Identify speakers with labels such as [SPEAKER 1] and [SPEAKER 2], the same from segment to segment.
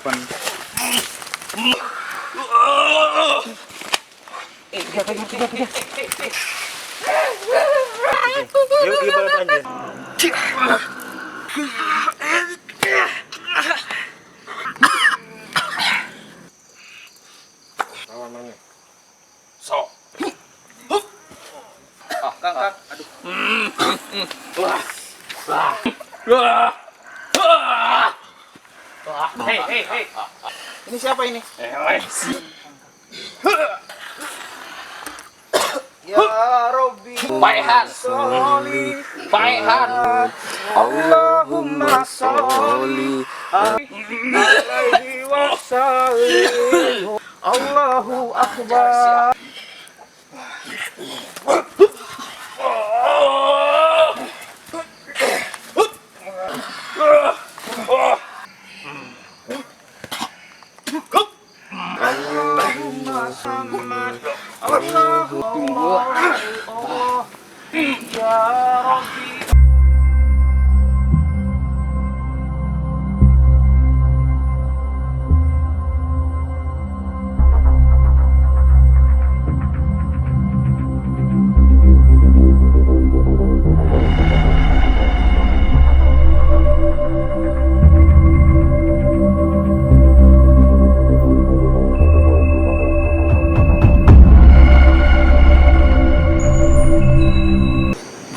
[SPEAKER 1] depan. Yuk di bawah anjir.
[SPEAKER 2] Lawanannya.
[SPEAKER 1] So. Kang. Aduh. Hei.
[SPEAKER 2] Ini siapa ini? Ya Rabbi.
[SPEAKER 1] Paihan.
[SPEAKER 2] Allahumma sholli alaihi wasallim. Allahu akbar. Allahumma sholli ya Rabbi.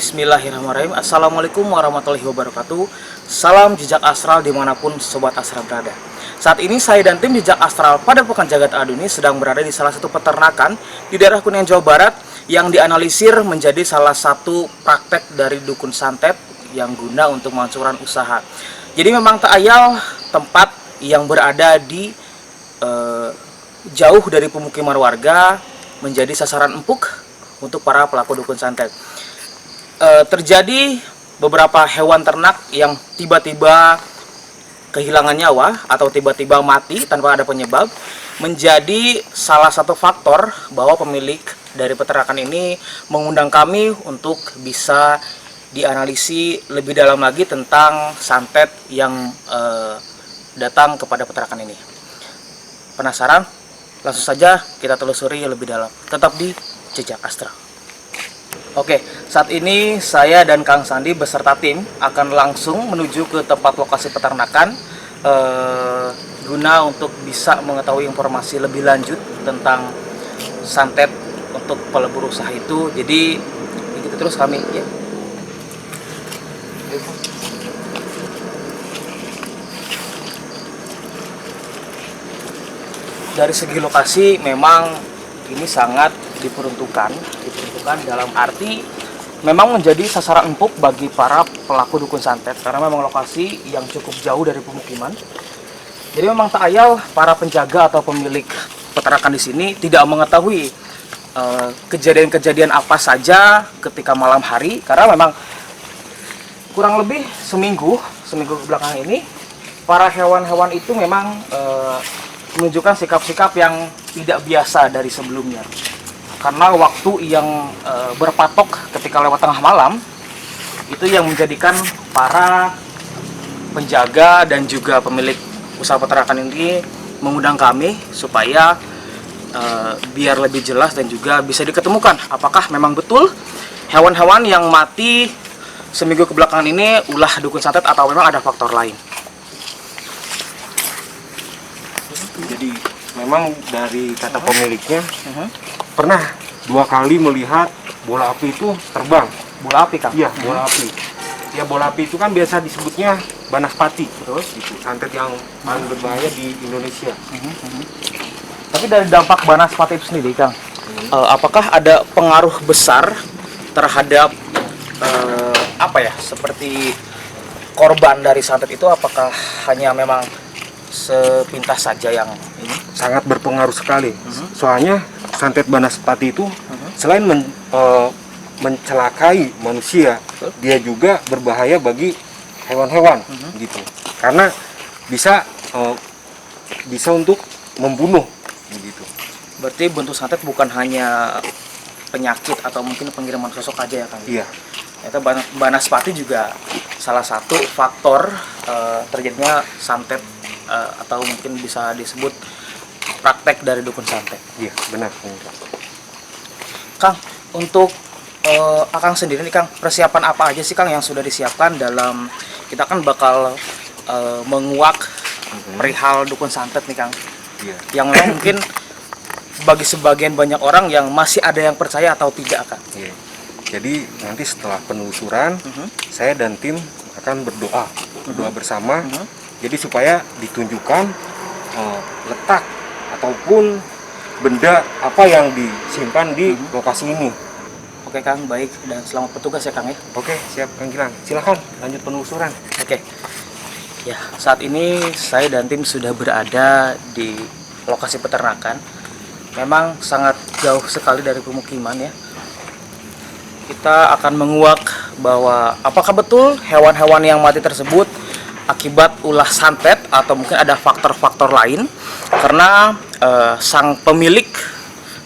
[SPEAKER 1] Bismillahirrahmanirrahim. Assalamualaikum warahmatullahi wabarakatuh. Salam jejak astral dimanapun sobat astral berada. Saat ini saya dan tim jejak astral pada Padepokan Jagat Aduni sedang berada di salah satu peternakan di daerah Kuningan, Jawa Barat yang dianalisir menjadi salah satu praktek dari dukun santet yang guna untuk menghancurkan usaha. Jadi memang tak ayal tempat yang berada di jauh dari pemukiman warga menjadi sasaran empuk untuk para pelaku dukun santet. Terjadi beberapa hewan ternak yang tiba-tiba kehilangan nyawa atau tiba-tiba mati tanpa ada penyebab, menjadi salah satu faktor bahwa pemilik dari peternakan ini mengundang kami untuk bisa dianalisi lebih dalam lagi tentang santet yang datang kepada peternakan ini. Penasaran? Langsung saja kita telusuri lebih dalam. Tetap di Jejak Astral. Oke, saat ini saya dan Kang Sandi beserta tim akan langsung menuju ke tempat lokasi peternakan guna untuk bisa mengetahui informasi lebih lanjut tentang santet untuk pelebur usaha itu. Jadi ikuti terus kami ya. Dari segi lokasi memang ini sangat diperuntukkan dalam arti memang menjadi sasaran empuk bagi para pelaku dukun santet karena memang lokasi yang cukup jauh dari pemukiman. Jadi memang tak ayal para penjaga atau pemilik peternakan di sini tidak mengetahui kejadian-kejadian apa saja ketika malam hari karena memang kurang lebih seminggu belakangan ini para hewan-hewan itu memang menunjukkan sikap-sikap yang tidak biasa dari sebelumnya. Karena waktu yang berpatok ketika lewat tengah malam itu yang menjadikan para penjaga dan juga pemilik usaha peternakan ini mengundang kami supaya biar lebih jelas dan juga bisa diketemukan apakah memang betul hewan-hewan yang mati seminggu kebelakangan ini ulah dukun santet atau memang ada faktor lain.
[SPEAKER 2] Jadi memang dari kata pemiliknya pernah 2 kali melihat bola api itu terbang.
[SPEAKER 1] Bola api, Kang?
[SPEAKER 2] Iya, bola api. Ya, bola api itu kan biasa disebutnya banaspati, terus itu santet yang paling berbahaya di Indonesia.
[SPEAKER 1] Tapi dari dampak banaspati itu sendiri, Kang, apakah ada pengaruh besar terhadap seperti korban dari santet itu? Apakah hanya memang sepintas saja yang ini?
[SPEAKER 2] Sangat berpengaruh sekali. Soalnya santet banaspati itu selain mencelakai manusia, dia juga berbahaya bagi hewan-hewan gitu. Karena bisa untuk membunuh gitu.
[SPEAKER 1] Berarti bentuk santet bukan hanya penyakit atau mungkin pengiriman sosok aja ya, Kang?
[SPEAKER 2] Iya.
[SPEAKER 1] Ternyata banaspati juga salah satu faktor terjadinya santet atau mungkin bisa disebut praktek dari dukun santet.
[SPEAKER 2] Iya, benar.
[SPEAKER 1] Kang, untuk Akang sendiri nih Kang, persiapan apa aja sih Kang yang sudah disiapkan dalam kita kan bakal menguak perihal dukun santet nih Kang?
[SPEAKER 2] Iya.
[SPEAKER 1] Yang memang mungkin bagi sebagian banyak orang yang masih ada yang percaya atau tidak Kang?
[SPEAKER 2] Iya. Jadi nanti setelah penelusuran, saya dan tim akan berdoa bersama. Jadi supaya ditunjukkan letak ataupun benda apa yang disimpan di lokasi ini.
[SPEAKER 1] Oke Kang, baik, dan selamat bertugas ya Kang ya.
[SPEAKER 2] Oke, siap Kang Gilang. Silakan lanjut penelusuran.
[SPEAKER 1] Oke. Ya, saat ini saya dan tim sudah berada di lokasi peternakan. Memang sangat jauh sekali dari pemukiman ya. Kita akan menguak bahwa apakah betul hewan-hewan yang mati tersebut akibat ulah santet atau mungkin ada faktor-faktor lain, karena sang pemilik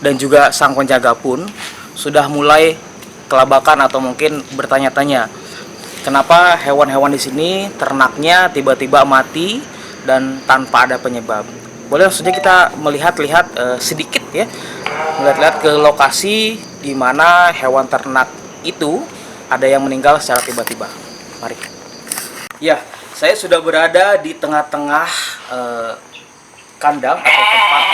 [SPEAKER 1] dan juga sang penjaga pun sudah mulai kelabakan atau mungkin bertanya-tanya kenapa hewan-hewan di sini ternaknya tiba-tiba mati dan tanpa ada penyebab. Boleh langsung saja kita melihat-lihat sedikit ya, melihat-lihat ke lokasi di mana hewan ternak itu ada yang meninggal secara tiba-tiba. Mari. Ya, saya sudah berada di tengah-tengah kandang atau tempat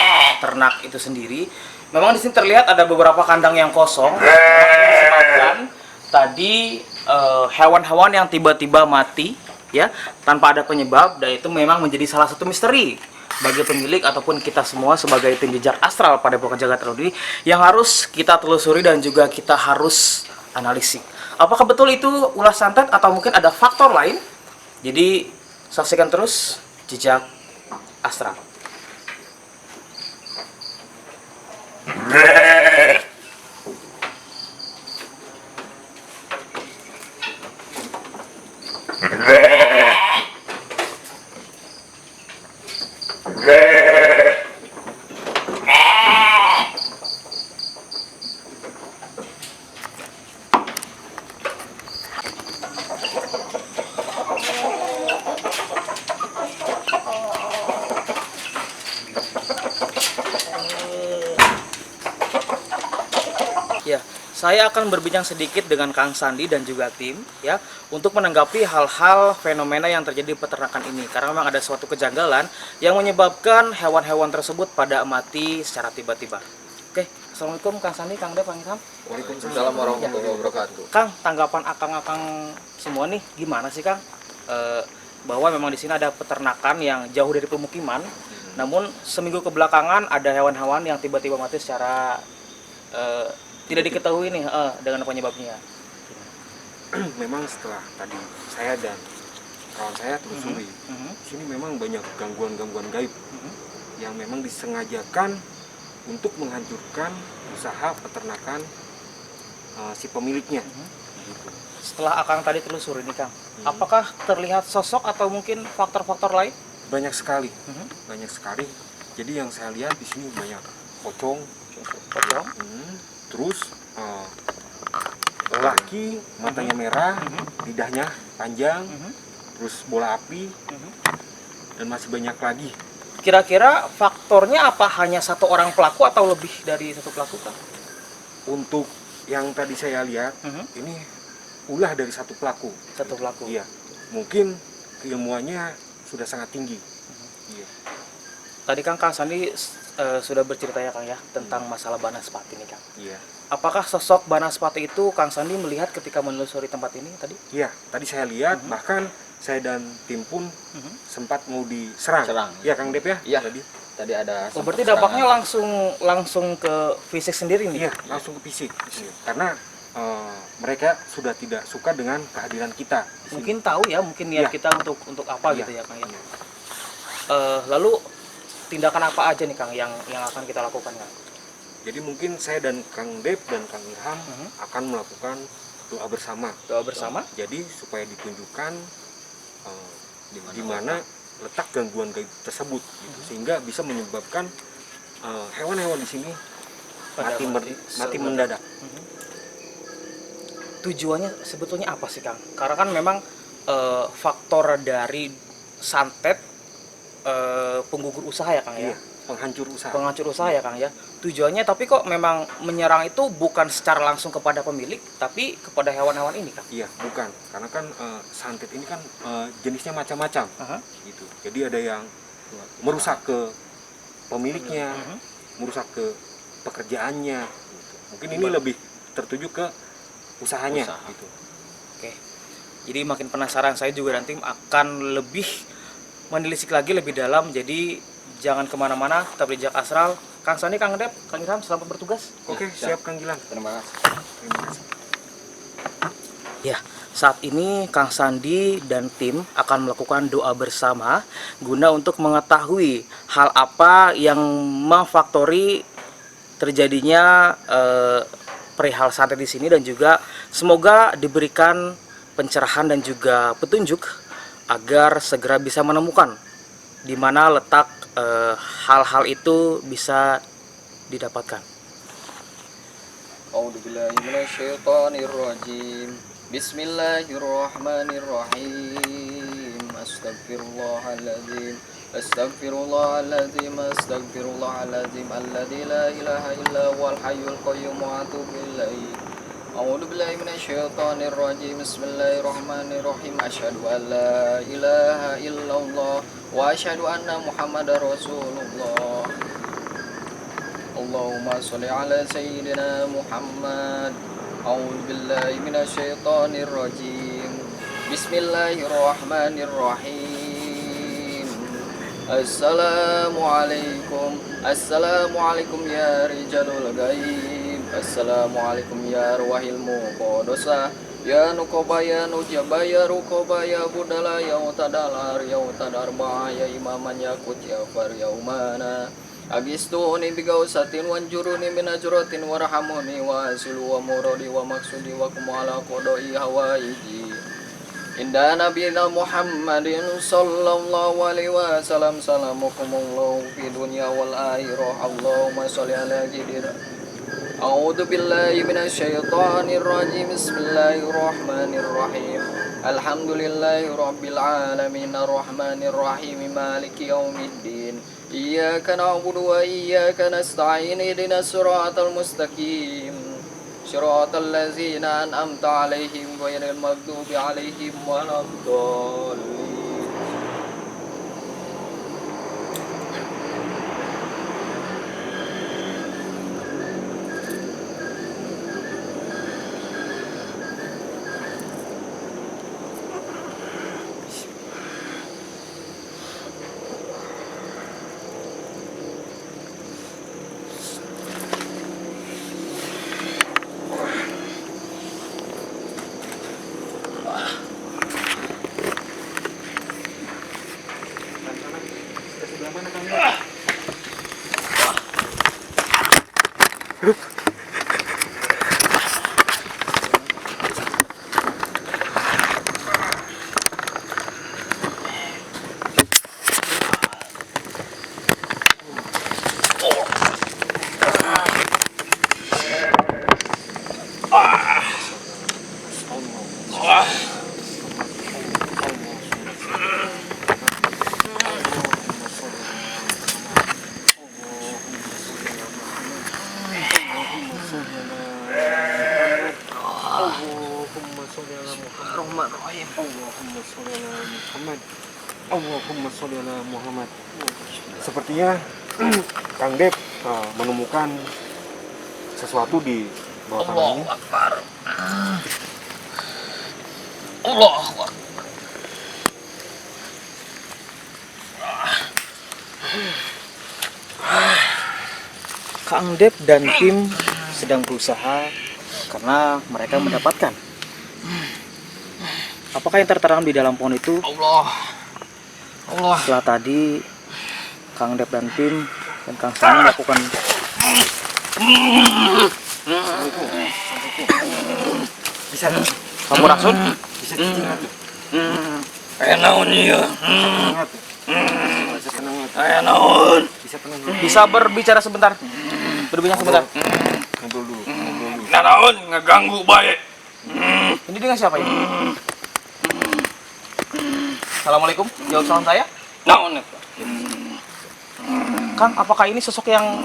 [SPEAKER 1] ternak itu sendiri. Memang di sini terlihat ada beberapa kandang yang kosong. Disebabkan tadi hewan-hewan yang tiba-tiba mati ya tanpa ada penyebab, dan itu memang menjadi salah satu misteri bagi pemilik ataupun kita semua sebagai tim jejak astral pada Padepokan Jagat Rodi yang harus kita telusuri dan juga kita harus analisis. Apakah betul itu ulah santet atau mungkin ada faktor lain? Jadi saksikan terus jejak astral. Ya, saya akan berbincang sedikit dengan Kang Sandi dan juga tim ya untuk menanggapi hal-hal fenomena yang terjadi di peternakan ini, karena memang ada suatu kejanggalan yang menyebabkan hewan-hewan tersebut pada mati secara tiba-tiba. Oke, assalamualaikum Kang Sandi, Kang Dep, Kang Ilham.
[SPEAKER 2] Waalaikumsalam warahmatullahi wabarakatuh.
[SPEAKER 1] Kang, tanggapan akang-akang semua nih gimana sih Kang? Bahwa memang di sini ada peternakan yang jauh dari pemukiman, namun seminggu kebelakangan ada hewan-hewan yang tiba-tiba mati secara tidak diketahui nih dengan penyebabnya.
[SPEAKER 2] Memang setelah tadi saya dan kawan saya telusuri, di sini memang banyak gangguan-gangguan gaib yang memang disengajakan untuk menghancurkan usaha peternakan si pemiliknya. Gitu.
[SPEAKER 1] Setelah akang tadi telusuri nih Kang, apakah terlihat sosok atau mungkin faktor-faktor lain?
[SPEAKER 2] Banyak sekali, banyak sekali. Jadi yang saya lihat di sini banyak pocong, terus lelaki matanya merah, lidahnya panjang, terus bola api, dan masih banyak lagi.
[SPEAKER 1] Kira-kira faktornya apa, hanya satu orang pelaku atau lebih dari satu pelaku Kang?
[SPEAKER 2] Untuk yang tadi saya lihat, ini ulah dari satu pelaku.
[SPEAKER 1] Satu pelaku.
[SPEAKER 2] Iya, mungkin keilmuannya sudah sangat tinggi. Iya.
[SPEAKER 1] Tadi Kang Sandi sudah bercerita ya Kang ya tentang masalah Banaspati nih Kang.
[SPEAKER 2] Iya.
[SPEAKER 1] Apakah sosok Banaspati itu Kang Sandi melihat ketika menelusuri tempat ini tadi?
[SPEAKER 2] Iya, tadi saya lihat, bahkan saya dan tim pun sempat mau diserang. Iya Kang Dep ya?
[SPEAKER 3] Iya.
[SPEAKER 2] Tadi
[SPEAKER 3] ada.
[SPEAKER 1] Oh, berarti dampaknya langsung ke fisik sendiri nih?
[SPEAKER 2] Iya, langsung ke fisik. Karena mereka sudah tidak suka dengan kehadiran kita.
[SPEAKER 1] Mungkin tahu ya, mungkin niat kita untuk apa gitu ya Kang ya. Lalu tindakan apa aja nih Kang yang akan kita lakukan Kang?
[SPEAKER 2] Jadi mungkin saya dan Kang Dep dan Kang Ilham akan melakukan doa bersama.
[SPEAKER 1] Doa bersama?
[SPEAKER 2] Jadi supaya ditunjukkan di mana letak gangguan gaib tersebut, gitu. Sehingga bisa menyebabkan hewan-hewan di sini mati mendadak.
[SPEAKER 1] Tujuannya sebetulnya apa sih Kang? Karena kan memang faktor dari santet penggugur usaha ya Kang ya?
[SPEAKER 2] Iya, penghancur usaha.
[SPEAKER 1] Penghancur usaha ya Kang ya. Tujuannya tapi kok memang menyerang itu bukan secara langsung kepada pemilik, tapi kepada hewan-hewan ini Kang?
[SPEAKER 2] Iya, bukan. Karena kan santet ini kan jenisnya macam-macam. Gitu. Jadi ada yang merusak ke pemiliknya, merusak ke pekerjaannya. Gitu. Mungkin ini lebih tertuju ke usahanya. Gitu.
[SPEAKER 1] Oke. Jadi makin penasaran, saya juga nanti akan lebih menelisik lagi lebih dalam. Jadi jangan kemana-mana, tetap di Jak Astral. Kang Sandi, Kang Dep, Kang Ilham, selamat bertugas.
[SPEAKER 2] Oke, siap Kang Gilang.
[SPEAKER 3] Terima kasih.
[SPEAKER 2] Terima kasih.
[SPEAKER 1] Ya, saat ini Kang Sandi dan tim akan melakukan doa bersama guna untuk mengetahui hal apa yang memfaktori terjadinya perihal santet di sini, dan juga semoga diberikan pencerahan dan juga petunjuk agar segera bisa menemukan di mana letak hal-hal itu bisa didapatkan.
[SPEAKER 3] A'udzubillahi minasyaitonirrajim. Bismillahirrahmanirrahim. Astagfirullahaladzim. Astagfirullahaladzim. Astagfirullahaladzim. Alladzi la ilaha illa huwal hayyul qayyum wa atubu ilaih. A'udzubillahi minasyaitonirrajim. Bismillahirrahmanirrahim. Asyhadu an la ilaha illallah wa asyhadu anna Muhammadar Rasulullah. Allahumma sholli ala sayyidina Muhammad. A'udzu billahi minasyaitonir rajim. Bismillahirrahmanirrahim. Assalamualaikum. Assalamualaikum ya rijalul ghaib. Assalamualaikum ya arwahil muqaddasah. Ya nukobaya nujabaya rukobaya budala ya utadalar ya utadar ya imaman yakut ya far ya umana. Agistuni bigausatin wanjuruni minajuratin warhamuni wa asilu wa muradi wa maksudi wa kumala kodoi hawaiji. Indah nabiyina Muhammadin sallallahu alaihi wasallam. Salamukumullahu fi dunya wal akhirah. Allahumma sholli ala jidina. A'udzu billahi minasyaitonir rajim. Bismillahirrahmanirrahim. Alhamdulillahi rabbil alamin arrahmanir rahim maliki yaumiddin. Iyyaka na'budu wa iyyaka nasta'in ihdinas siratal mustaqim siratal ladzina an'amta 'alaihim ghairil maghdubi 'alaihim waladdallin.
[SPEAKER 2] Sebelah mana Kang Gilang? Allahumma sholli ala Muhammad. Sepertinya Kang Dep menemukan sesuatu di bawah tanah ini.
[SPEAKER 1] Allahu Akbar. Allahu Akbar. Kang Dep dan tim sedang berusaha karena mereka mendapatkan. Apakah yang tertanam di dalam pohon itu? Allah. Setelah tadi Kang Dep dan tim dan Kang Sani melakukan
[SPEAKER 2] Bisa
[SPEAKER 1] kamu rasun?
[SPEAKER 2] bisa diingat.
[SPEAKER 1] Enaun ya.
[SPEAKER 2] Bisa tenang.
[SPEAKER 1] Enaun.
[SPEAKER 2] Bisa tenang.
[SPEAKER 1] Bisa berbicara sebentar. Berbincang sebentar.
[SPEAKER 2] Ngobrol dulu.
[SPEAKER 1] Enaun ngeganggu baik. Ini dengan siapa ini? Assalamualaikum. Jawab salam saya.
[SPEAKER 3] Naon eta?
[SPEAKER 1] Kang, apakah ini sosok yang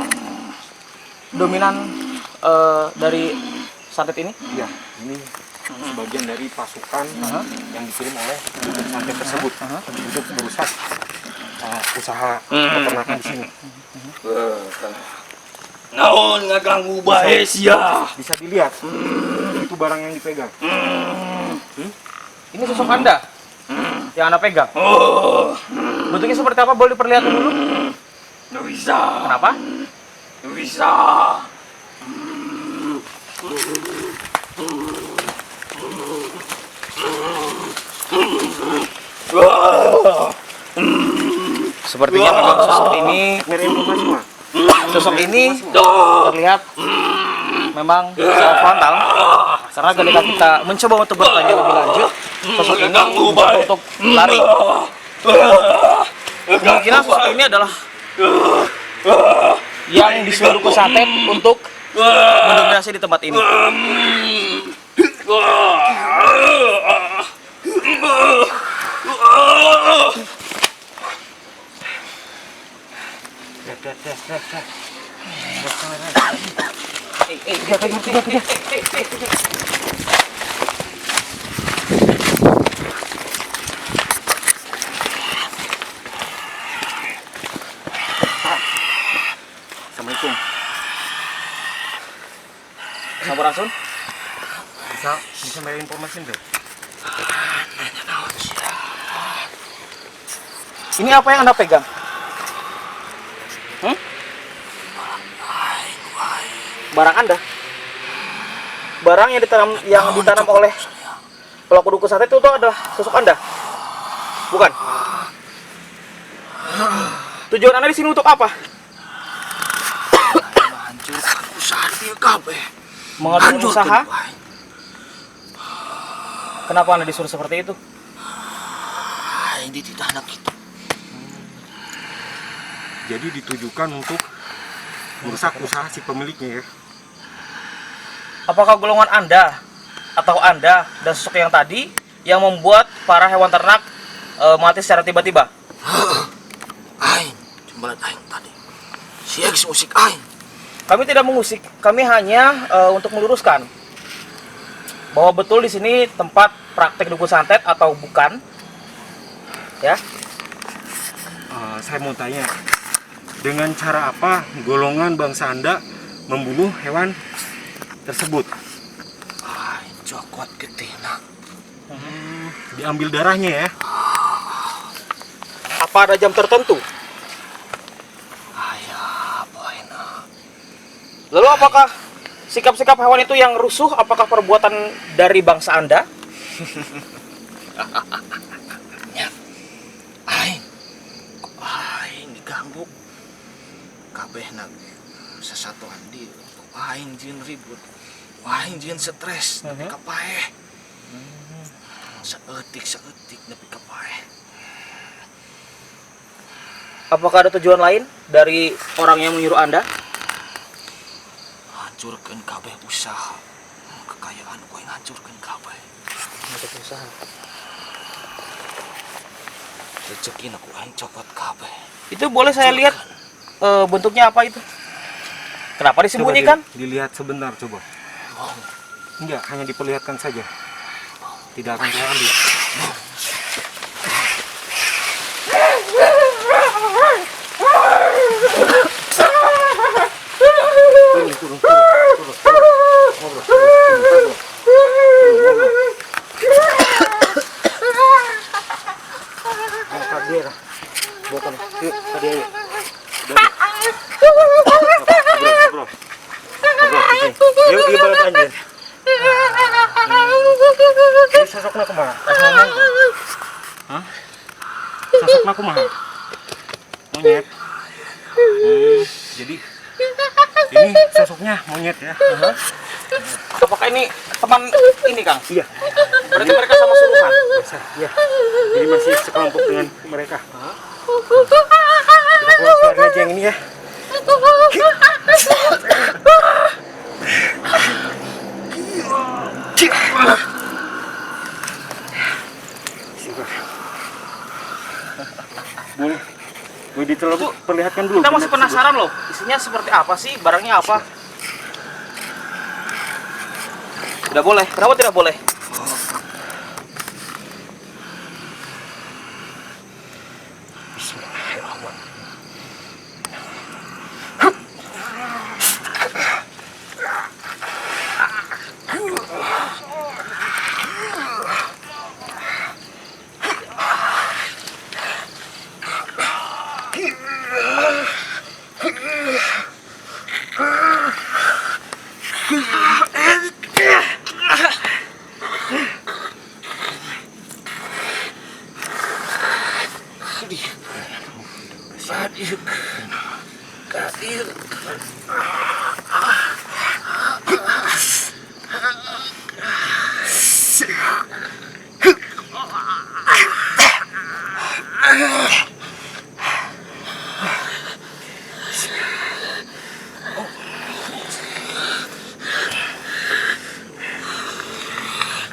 [SPEAKER 1] dominan dari santet ini?
[SPEAKER 2] Iya, ini sebagian dari pasukan yang dikirim oleh dukun santet tersebut untuk merusak usaha peternakan di sini.
[SPEAKER 3] Naon ngaganggu bae sia.
[SPEAKER 2] Bisa dilihat, itu barang yang dipegang.
[SPEAKER 1] Ini sosok Anda yang Anda pegang. Bentuknya seperti apa? Boleh diperlihatkan dulu?
[SPEAKER 3] Nggak bisa.
[SPEAKER 1] Kenapa?
[SPEAKER 3] Nggak bisa.
[SPEAKER 1] Sepertinya memang sosok ini
[SPEAKER 2] Nyari informasi mah.
[SPEAKER 1] terlihat memang sangat frontal. Karena ketika kita mencoba untuk bertanya lebih lanjut, sosok ini mencoba untuk lari. Kemungkinan sosok ini adalah yang disuruh ke santet untuk mendominasi di tempat ini.
[SPEAKER 2] Assalamualaikum.
[SPEAKER 1] Sampurasun.
[SPEAKER 2] Bisa bayar informasi enggak?
[SPEAKER 1] Ini apa yang Anda pegang? Barang Anda? Barang yang ditanam oleh pelaku dukun santet itu adalah sosok Anda? Bukan? Tujuan Anda di sini untuk apa?
[SPEAKER 3] Hancurkan usaha dia kabeh.
[SPEAKER 1] Menghancurkan usaha? Kenapa Anda disuruh seperti itu?
[SPEAKER 3] Ini tidak anak itu.
[SPEAKER 2] Jadi ditujukan untuk merusak usaha si pemiliknya ya.
[SPEAKER 1] Apakah golongan Anda atau Anda dan sosok yang tadi yang membuat para hewan ternak mati secara tiba-tiba?
[SPEAKER 3] Aing, cembelat aing tadi. Siag musik aing.
[SPEAKER 1] Kami tidak mengusik, kami hanya untuk meluruskan bahwa betul di sini tempat praktek dukun santet atau bukan, ya?
[SPEAKER 2] Saya mau tanya, dengan cara apa golongan bangsa Anda membunuh hewan tersebut?
[SPEAKER 3] Aing cokot getina.
[SPEAKER 2] Diambil darahnya ya?
[SPEAKER 1] Apa ada jam tertentu?
[SPEAKER 3] Ayah, poena.
[SPEAKER 1] Lalu apakah sikap-sikap hewan itu yang rusuh, apakah perbuatan dari bangsa Anda?
[SPEAKER 3] Aing. Kok aing diganggu? Kabeh nag sesatuan di aing jieun ribut. Aing jieun stres nepi ka paeh. Saeutik nepi ka paeh.
[SPEAKER 1] Apakah ada tujuan lain dari orang yang menyuruh Anda?
[SPEAKER 3] Hancurkeun kabeh usaha. Kekayaan ku aing hancurkeun kabeh.
[SPEAKER 1] Usaha.
[SPEAKER 3] Rezeki aku aing copot kabeh.
[SPEAKER 1] Itu boleh saya lihat bentuknya apa itu? Kenapa disembunyikan?
[SPEAKER 2] Coba dilihat sebentar coba. Enggak, hanya diperlihatkan saja. Tidak akan saya ambil. Turun. Yuk, balat anjir. Ini sosoknya kumaha? Hah? Sosoknya kumaha? Monyet. Jadi ini sosoknya monyet ya.
[SPEAKER 1] Apakah ini teman ini, Kang?
[SPEAKER 2] Iya.
[SPEAKER 1] Berarti mereka sama suruhan.
[SPEAKER 2] Iya. Jadi masih sekelompok dengan mereka. Kita keluarin aja yang ini ya. Boleh Boleh diperlihatkan dulu.
[SPEAKER 1] Kita masih
[SPEAKER 2] benda
[SPEAKER 1] penasaran loh, isinya seperti apa sih, barangnya apa? Tidak boleh, kenapa tidak boleh?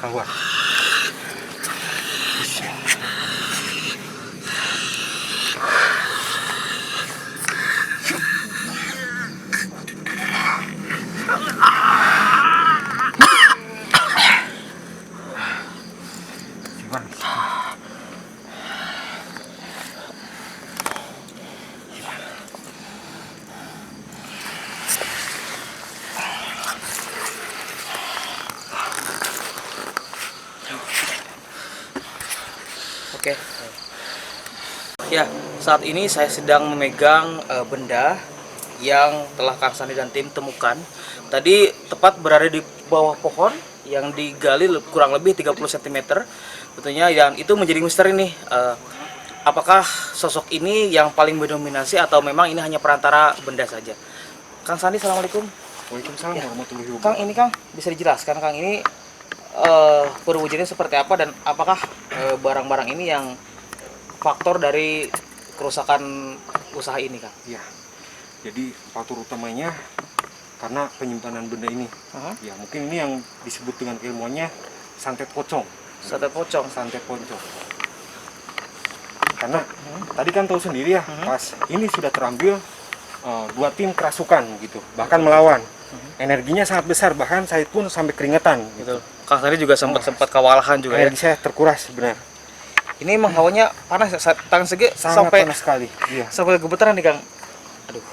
[SPEAKER 2] Keluar.
[SPEAKER 1] Oke. Ya, saat ini saya sedang memegang benda yang telah Kang Sandi dan tim temukan. Tadi tepat berada di bawah pohon yang digali kurang lebih 30 cm. Tentunya yang itu menjadi misteri nih. Apakah sosok ini yang paling mendominasi atau memang ini hanya perantara benda saja? Kang Sandi, assalamualaikum.
[SPEAKER 2] Waalaikumsalam warahmatullahi wabarakatuh.
[SPEAKER 1] Kang, ini Kang bisa dijelaskan Kang ini perwujudannya seperti apa dan apakah barang-barang ini yang faktor dari kerusakan usaha ini Kang?
[SPEAKER 2] Ya, jadi faktor utamanya karena penyimpanan benda ini. Ya, mungkin ini yang disebut dengan ilmuannya santet pocong.
[SPEAKER 1] Santet pocong.
[SPEAKER 2] Santet pocong. Karena tadi kan tahu sendiri ya, pas ini sudah terambil dua tim kerasukan gitu, bahkan melawan. Energinya sangat besar, bahkan saya pun sampai keringetan gitu.
[SPEAKER 1] Kang Sandi juga sempat kewalahan juga ya.
[SPEAKER 2] Energi saya terkuras benar.
[SPEAKER 1] Ini emang hawanya panas ya, tangan segi
[SPEAKER 2] Sangat
[SPEAKER 1] sampai
[SPEAKER 2] panas sekali. Iya.
[SPEAKER 1] sampai gemeteran nih Kang. Aduh.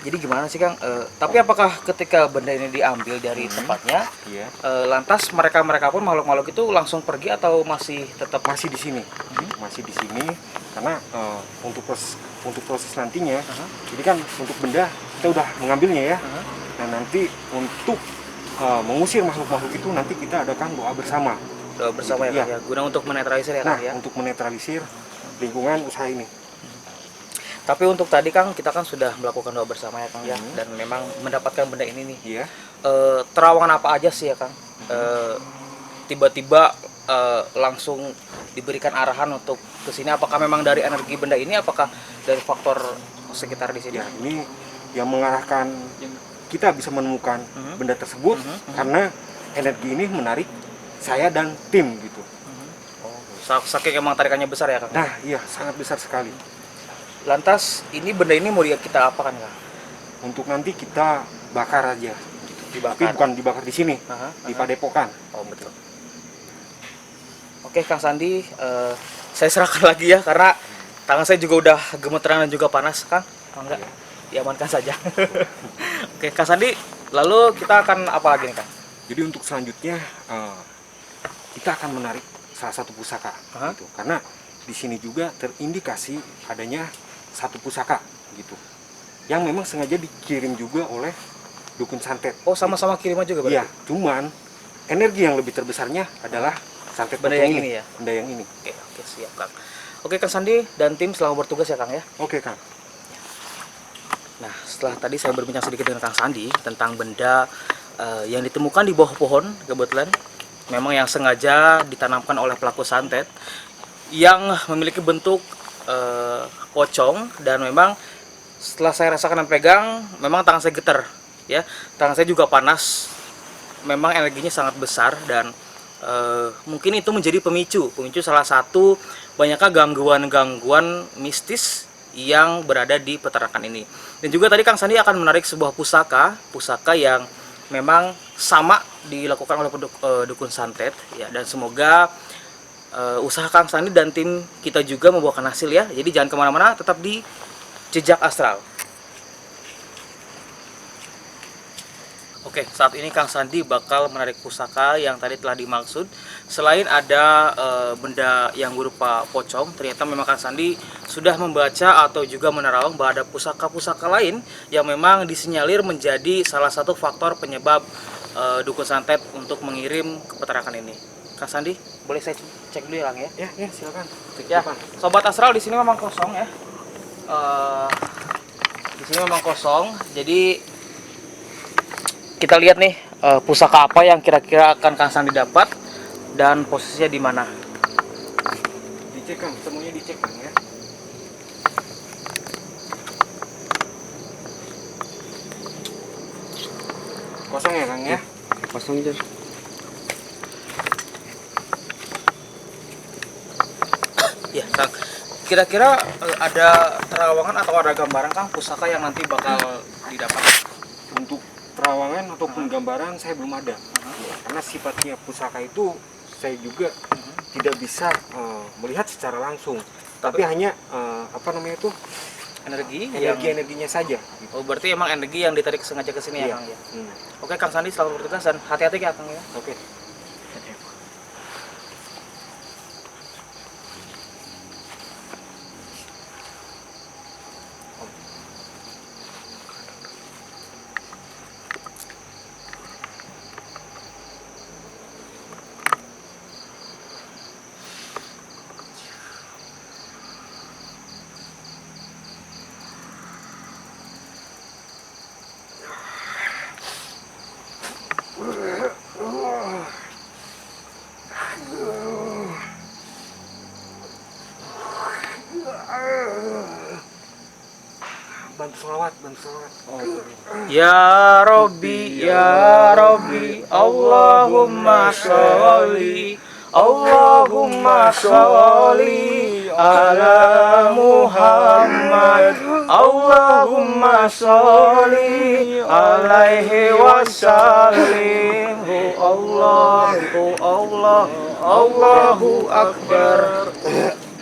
[SPEAKER 1] Jadi gimana sih Kang? Tapi apakah ketika benda ini diambil dari tempatnya,
[SPEAKER 2] Iya.
[SPEAKER 1] lantas mereka pun makhluk-makhluk itu langsung pergi atau masih tetap
[SPEAKER 2] Masih di sini. Masih di sini karena untuk proses nantinya, jadi kan untuk benda kita udah mengambilnya ya. Nah, nanti untuk mengusir makhluk-makhluk itu nanti kita adakan doa bersama.
[SPEAKER 1] doa bersama ya Kang ya, guna untuk menetralisir ya
[SPEAKER 2] Nah,
[SPEAKER 1] Kang ya.
[SPEAKER 2] untuk menetralisir lingkungan usaha ini.
[SPEAKER 1] Tapi untuk tadi Kang, kita kan sudah melakukan doa bersama ya Kang ya, dan memang mendapatkan benda ini nih.
[SPEAKER 2] Iya.
[SPEAKER 1] Terawangan apa aja sih ya Kang? Tiba-tiba langsung diberikan arahan untuk ke sini. Apakah memang dari energi benda ini? Apakah dari faktor sekitar di sini?
[SPEAKER 2] Ya, ini yang mengarahkan kita bisa menemukan benda tersebut karena energi ini menarik saya dan tim gitu.
[SPEAKER 1] Saking emang tarikannya besar ya Kang?
[SPEAKER 2] Nah, iya sangat besar sekali.
[SPEAKER 1] Lantas ini benda ini mau kita apakan Kang?
[SPEAKER 2] Untuk nanti kita bakar aja. Tapi
[SPEAKER 1] Dibakar.
[SPEAKER 2] bukan dibakar di sini, di Padepokan.
[SPEAKER 1] Oh betul. Oke Kang Sandi, saya serahkan lagi ya karena tangan saya juga udah gemeteran dan juga panas Kang. Oh, enggak, diamankan saja. Oke Kang Sandi, lalu kita akan apa lagi nih Kang?
[SPEAKER 2] Jadi untuk selanjutnya kita akan menarik salah satu pusaka, gitu. Karena di sini juga terindikasi adanya satu pusaka, gitu, yang memang sengaja dikirim juga oleh dukun santet.
[SPEAKER 1] Oh sama-sama kiriman juga berarti?
[SPEAKER 2] Iya, cuman energi yang lebih terbesarnya adalah santet
[SPEAKER 1] Benda
[SPEAKER 2] pocong
[SPEAKER 1] yang ini ya?
[SPEAKER 2] Benda yang ini.
[SPEAKER 1] Oke siap Kang. Oke Kang Sandi dan tim selamat bertugas ya Kang ya.
[SPEAKER 2] Oke Kang.
[SPEAKER 1] Nah setelah tadi saya berbincang sedikit dengan Kang Sandi tentang benda yang ditemukan di bawah pohon, kebetulan memang yang sengaja ditanamkan oleh pelaku santet yang memiliki bentuk pocong, dan memang setelah saya rasakan dan pegang memang tangan saya getar ya, tangan saya juga panas, memang energinya sangat besar dan mungkin itu menjadi pemicu salah satu banyaknya gangguan-gangguan mistis yang berada di peternakan ini. Dan juga tadi Kang Sandi akan menarik sebuah pusaka yang memang sama dilakukan oleh dukun santet ya, dan semoga usaha Kang Sandi dan tim kita juga membuahkan hasil ya. Jadi jangan kemana-mana, tetap di Jejak Astral. Oke, saat ini Kang Sandi bakal menarik pusaka yang tadi telah dimaksud. Selain ada benda yang berupa pocong, ternyata memang Kang Sandi sudah membaca atau juga menerawang bahwa ada pusaka-pusaka lain yang memang disinyalir menjadi salah satu faktor penyebab dukun santet untuk mengirim ke peternakan ini. Kang Sandi, boleh saya cek dulu ya, Kang ya?
[SPEAKER 2] Ya, silakan.
[SPEAKER 1] Ya, Sobat Astral, di sini memang kosong ya. Di sini memang kosong, jadi kita lihat nih pusaka apa yang kira-kira akan Kang Sandi dapat dan posisinya di mana.
[SPEAKER 2] Dicek Kang, semuanya dicek Kang ya. Kosong ya Kang ya? Kosong aja.
[SPEAKER 1] Ya, Kang. Kira-kira ada terawangan atau ada gambaran Kang pusaka yang nanti bakal didapat?
[SPEAKER 2] Untuk terawangan ataupun gambaran saya belum ada. Karena sifatnya pusaka itu saya juga tidak bisa melihat secara langsung. Tapi hanya energinya saja. Gitu.
[SPEAKER 1] Oh, berarti emang energi yang ditarik sengaja ke sini ya, Kang ya. Oke, Kang Sandi selalu bertugas dan hati-hati ya, Kang ya.
[SPEAKER 2] Oke. Bantu sholawat.
[SPEAKER 1] Ya Rabbi, Allahumma sholli ala Muhammad, Allahumma sholli alaihi wasallim. Allah, Allahu Akbar.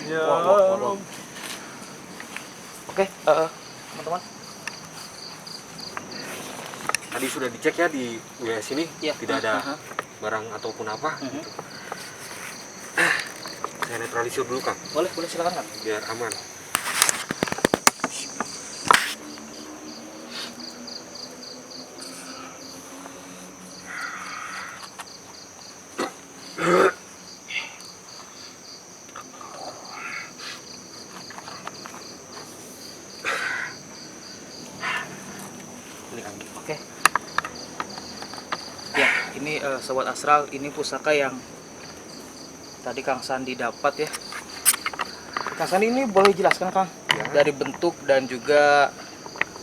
[SPEAKER 1] Ya Rabbi. Oke, teman-teman.
[SPEAKER 2] Tadi sudah dicek ya di wilayah sini,
[SPEAKER 1] Ya.
[SPEAKER 2] tidak ada barang ataupun apa. Gitu. Saya netralisir dulu Kang,
[SPEAKER 1] Boleh silakan Kang.
[SPEAKER 2] biar aman.
[SPEAKER 1] Oke. Ya, ini Sobat Astral, ini pusaka yang tadi Kang Sandi dapat ya. Kang Sandi ini boleh jelaskan Kang,
[SPEAKER 2] Ya.
[SPEAKER 1] dari bentuk dan juga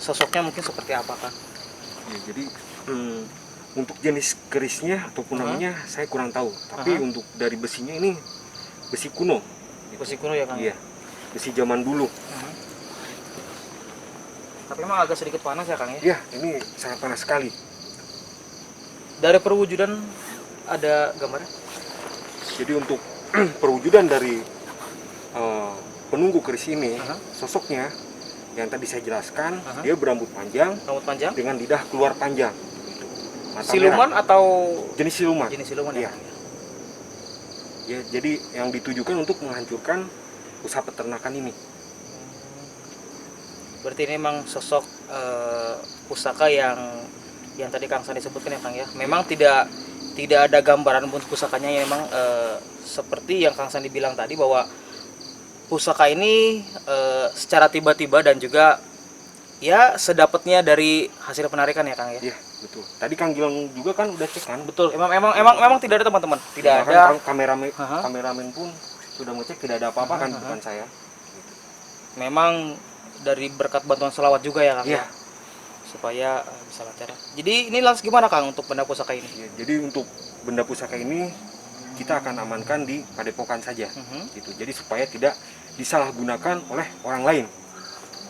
[SPEAKER 1] sosoknya mungkin seperti apa Kang?
[SPEAKER 2] Ya, jadi untuk jenis kerisnya ataupun namanya saya kurang tahu. Tapi untuk dari besinya ini besi kuno.
[SPEAKER 1] Besi kuno ya Kang?
[SPEAKER 2] Iya, besi zaman dulu.
[SPEAKER 1] Tapi emang agak sedikit panas ya Kang ya?
[SPEAKER 2] Iya, ini sangat panas sekali.
[SPEAKER 1] Dari perwujudan ada gambarnya?
[SPEAKER 2] Jadi untuk perwujudan dari penunggu keris ini, sosoknya yang tadi saya jelaskan, dia berambut panjang,
[SPEAKER 1] Rambut panjang?
[SPEAKER 2] dengan lidah keluar panjang. Mata
[SPEAKER 1] Siluman
[SPEAKER 2] merah.
[SPEAKER 1] atau
[SPEAKER 2] Jenis siluman.
[SPEAKER 1] jenis siluman
[SPEAKER 2] Iya.
[SPEAKER 1] ya Kang?
[SPEAKER 2] Ya, jadi yang ditujukan untuk menghancurkan usaha peternakan ini.
[SPEAKER 1] Berarti ini memang sosok pusaka yang tadi Kang Sandi sebutkan ya Kang ya. Memang tidak ada gambaran bentuk pusakanya yang memang seperti yang Kang Sandi bilang tadi bahwa pusaka ini secara tiba-tiba dan juga ya sedapatnya dari hasil penarikan ya Kang ya.
[SPEAKER 2] Iya, betul. Tadi Kang Gilang juga kan udah cek kan?
[SPEAKER 1] Betul. Emang tidak ada teman-teman. Tidak
[SPEAKER 2] Bahkan
[SPEAKER 1] ada.
[SPEAKER 2] kameramen pun sudah ngecek tidak ada apa-apa kan bukan saya.
[SPEAKER 1] Memang dari berkat bantuan selawat juga ya Kang
[SPEAKER 2] Iya.
[SPEAKER 1] ya. Supaya bisa lancar. Jadi ini lantas gimana Kang untuk benda pusaka ini?
[SPEAKER 2] Ya, jadi untuk benda pusaka ini kita akan amankan di padepokan saja, gitu. Jadi supaya tidak disalahgunakan oleh orang lain.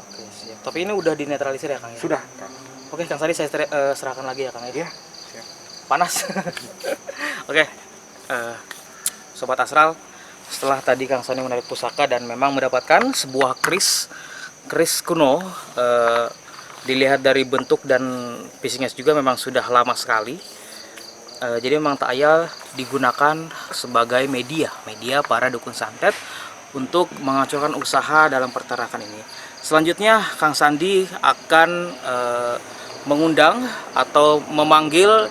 [SPEAKER 1] Oke, siap. Tapi ini udah dinetralisir ya Kang ya?
[SPEAKER 2] Sudah, Kang.
[SPEAKER 1] Oke Kang Sandi, saya serahkan lagi ya Kang ya.
[SPEAKER 2] Ya, siap.
[SPEAKER 1] Panas. Oke, Sobat Astral, setelah tadi Kang Sandi menarik pusaka dan memang mendapatkan sebuah keris kuno, dilihat dari bentuk dan fisiknya juga memang sudah lama sekali. Jadi memang tak ayal digunakan sebagai media para dukun santet untuk menghancurkan usaha dalam peternakan ini. Selanjutnya Kang Sandi akan mengundang atau memanggil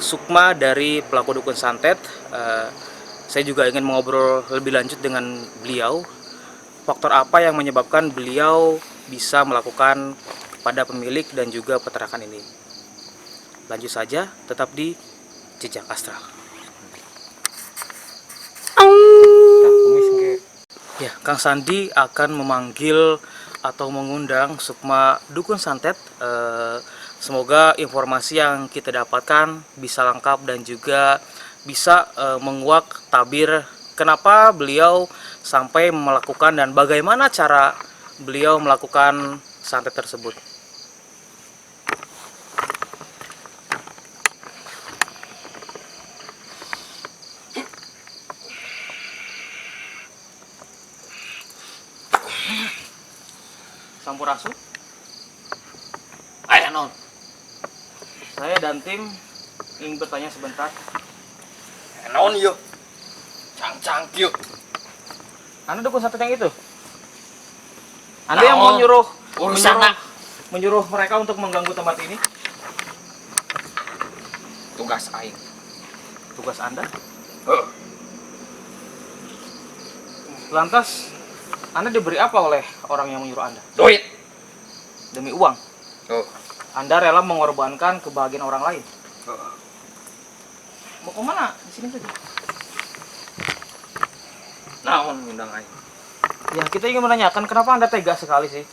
[SPEAKER 1] sukma dari pelaku dukun santet. Saya juga ingin mengobrol lebih lanjut dengan beliau. Faktor apa yang menyebabkan beliau bisa melakukan pada pemilik dan juga peternakan ini. Lanjut saja, tetap di Jejak Astral. Ya, Kang Sandi akan memanggil atau mengundang sukma dukun santet. Semoga informasi yang kita dapatkan bisa lengkap dan juga bisa menguak tabir kenapa beliau sampai melakukan dan bagaimana cara beliau melakukan santet tersebut. Sampurasun.
[SPEAKER 3] Ayo non.
[SPEAKER 1] Saya dan tim ingin bertanya sebentar.
[SPEAKER 3] Non yuk. Cang yuk.
[SPEAKER 1] Anda dukun santet yang itu? Anda yang menyuruh mereka untuk mengganggu tempat ini?
[SPEAKER 3] Tugas aing.
[SPEAKER 1] Tugas Anda? Lantas Anda diberi apa oleh orang yang menyuruh Anda?
[SPEAKER 3] Duit.
[SPEAKER 1] Demi uang? Anda rela mengorbankan kebahagiaan orang lain? Mau kemana? Di sini saja.
[SPEAKER 3] Naon ngundang aing.
[SPEAKER 1] Ya, kita ingin menanyakan kenapa Anda tega sekali sih?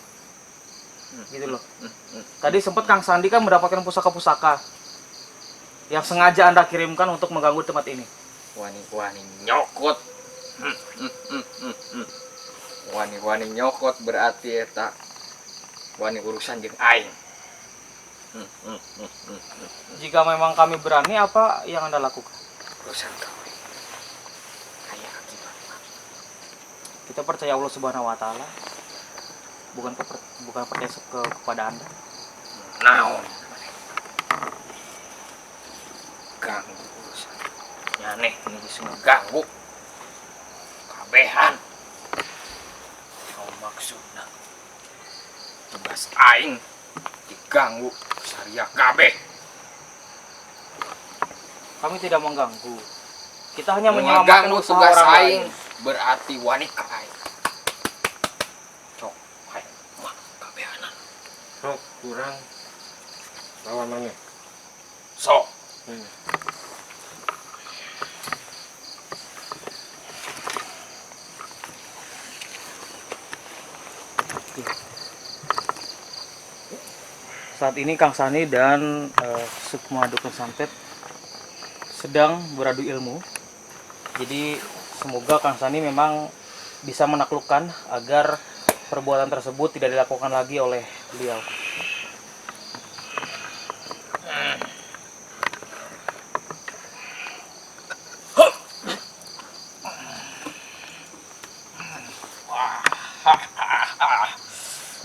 [SPEAKER 1] Gitu loh. Tadi sempat Kang Sandi kan mendapatkan pusaka-pusaka yang sengaja Anda kirimkan untuk mengganggu tempat ini.
[SPEAKER 3] Wani nyokot. Wani nyokot berarti eta wani urusan jeung aing.
[SPEAKER 1] Jika memang kami berani, apa yang Anda lakukan?
[SPEAKER 3] Urusan kau. Kayak akibat.
[SPEAKER 1] Kita percaya Allah Subhanahu wa taala. Bukan percaya kepada Anda.
[SPEAKER 3] Naon? Ganggu urusan. Nyaneh ini bisa mengganggu. Kabehan. Kau maksudna tugas aing diganggu saria kabeh.
[SPEAKER 1] Kami tidak mengganggu. Kita hanya
[SPEAKER 3] Mengganggu
[SPEAKER 1] menyelamatkan usaha
[SPEAKER 3] tugas
[SPEAKER 1] orang
[SPEAKER 3] aing
[SPEAKER 1] lain.
[SPEAKER 3] berarti wanita aing. Cok, hai, mah kabehanan.
[SPEAKER 2] Sok, kurang lawan mana?
[SPEAKER 3] Sok.
[SPEAKER 1] Saat ini Kang Sani dan sukma dukun santet sedang beradu ilmu. Jadi semoga Kang Sani memang bisa menaklukkan agar perbuatan tersebut tidak dilakukan lagi oleh beliau.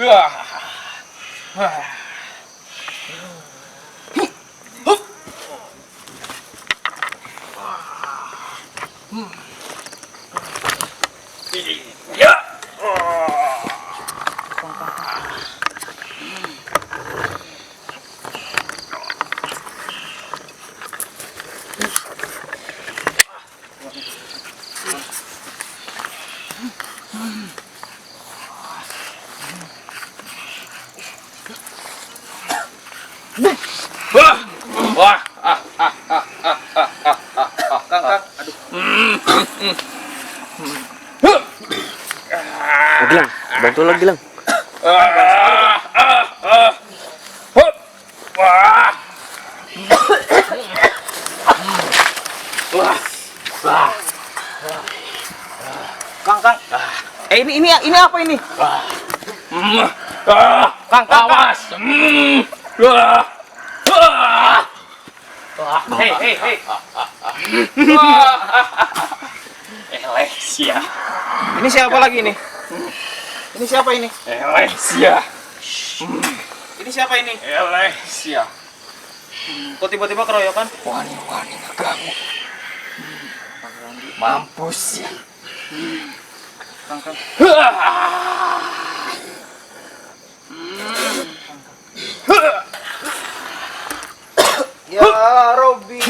[SPEAKER 3] Ya. Wah,
[SPEAKER 1] Kang, aduh.
[SPEAKER 4] Gilang, bantu lagi Gilang.
[SPEAKER 3] Wah,
[SPEAKER 1] Kang. Ini apa ini? Kang, awas. Hei.
[SPEAKER 3] Elesia.
[SPEAKER 1] Ini siapa lagi nih? Ini siapa ini?
[SPEAKER 3] Elesia.
[SPEAKER 1] Ini siapa ini?
[SPEAKER 3] Elesia.
[SPEAKER 1] Kok tiba-tiba keroyokan?
[SPEAKER 3] Wani ngeganggu. Mampus ya.
[SPEAKER 1] Kang. Ya Robbi,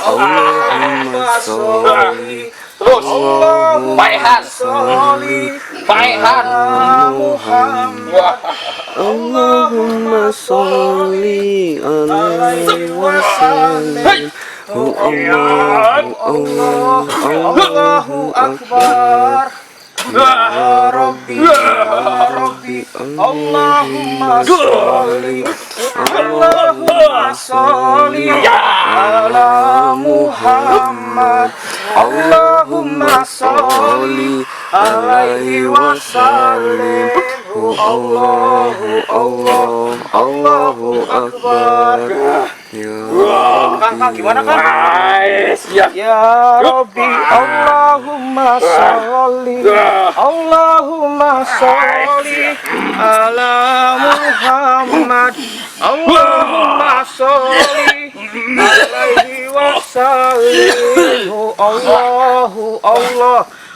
[SPEAKER 4] Allahumma sholli
[SPEAKER 1] terus Faihan Muhammad
[SPEAKER 4] Allahumma sholli alaihi wasallam.
[SPEAKER 1] Allahu Akbar. Ya Rabbi Allahumma sholli ala Muhammad. Allahumma sholli alaihi wasallim. Allahu Akbar. Kang, gimana Kang?
[SPEAKER 3] Siap.
[SPEAKER 1] Ya Rabbi Allahumma sholli ala Muhammad. Allahumma sholli alaihi wasallim.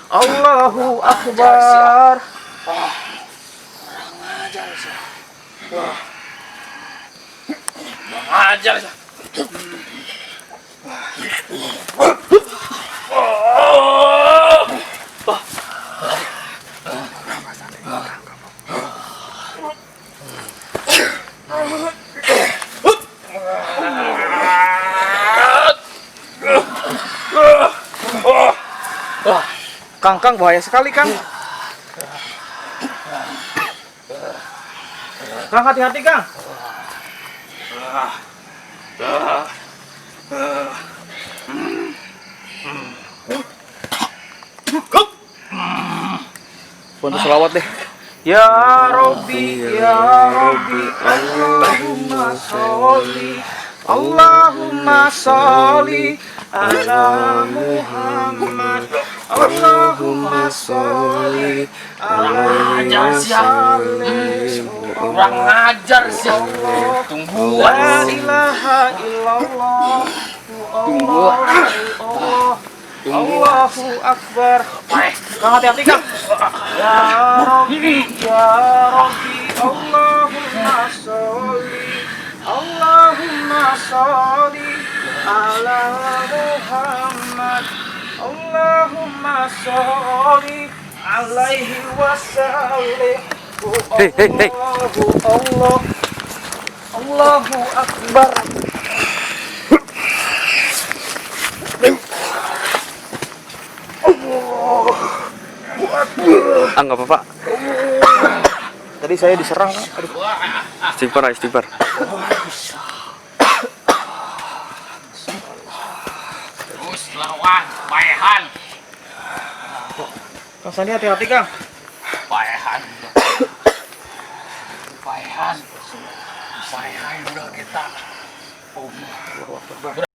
[SPEAKER 1] Allahu Akbar.
[SPEAKER 3] Ajar sih.
[SPEAKER 1] Kang, bahaya sekali Kang. Kang, hati-hati Kang. Bantu selawat deh. Ya Rabbi Allahumma sholli ala Muhammad. Allahumma sholli alaihi wasallim.
[SPEAKER 3] Kurang ngajar sih. Tunggu.
[SPEAKER 1] La ilaha illallah. Allahu Akbar. Kang, hati-hati Kang. Ya Rabbi Allahumma sholli ala Muhammad. Allahumma sholli alaihi wasallim.
[SPEAKER 4] Hei.
[SPEAKER 1] Allahu Akbar.
[SPEAKER 4] Nggak apa-apa.
[SPEAKER 1] Tadi saya diserang Kang. Aduh.
[SPEAKER 4] Istighfar.
[SPEAKER 3] Terus lawan Faihan.
[SPEAKER 1] Kang Sandi, hati-hati Kang.
[SPEAKER 3] Faihan udah kita